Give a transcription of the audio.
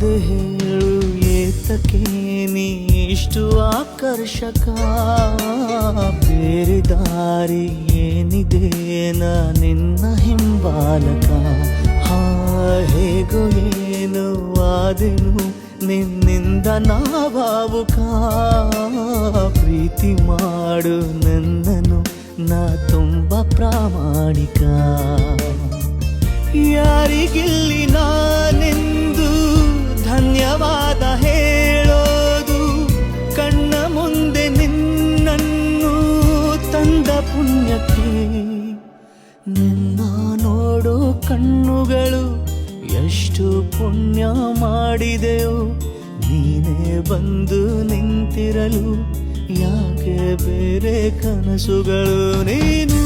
ಅದೆ ಹೇಳು ಏತಕ್ಕೆ ನೀ ಇಷ್ಟು ಆಕರ್ಷಕ ಬೇರೆ ದಾರಿ ಏನಿದೆ ನಿನ್ನ ಹಿಂಬಾಲಕ ಹೇಗೋ ಏನು ಆದೆನು ನಿನ್ನಿಂದ ನಾವಾವುಕ ಪ್ರೀತಿ ಮಾಡು ನನ್ನನ್ನು ನಾ ತುಂಬ ಪ್ರಾಮಾಣಿಕ ಯಾರಿಗಿಲ್ಲಿ ನಾನೆಂದು ಧನ್ಯವಾದ ಹೇಳೋದು ಕಣ್ಣ ಮುಂದೆ ನಿನ್ನನ್ನು ತಂದ ಪುಣ್ಯಕ್ಕೆ ನಿನ್ನ ನೋಡೋ ಕಣ್ಣುಗಳು ಎಷ್ಟು ಪುಣ್ಯ ಮಾಡಿದೆವು ನೀನೇ ಬಂದು ನಿಂತಿರಲು ಯಾಕೆ ಬೇರೆ ಕನಸುಗಳು ನೀನು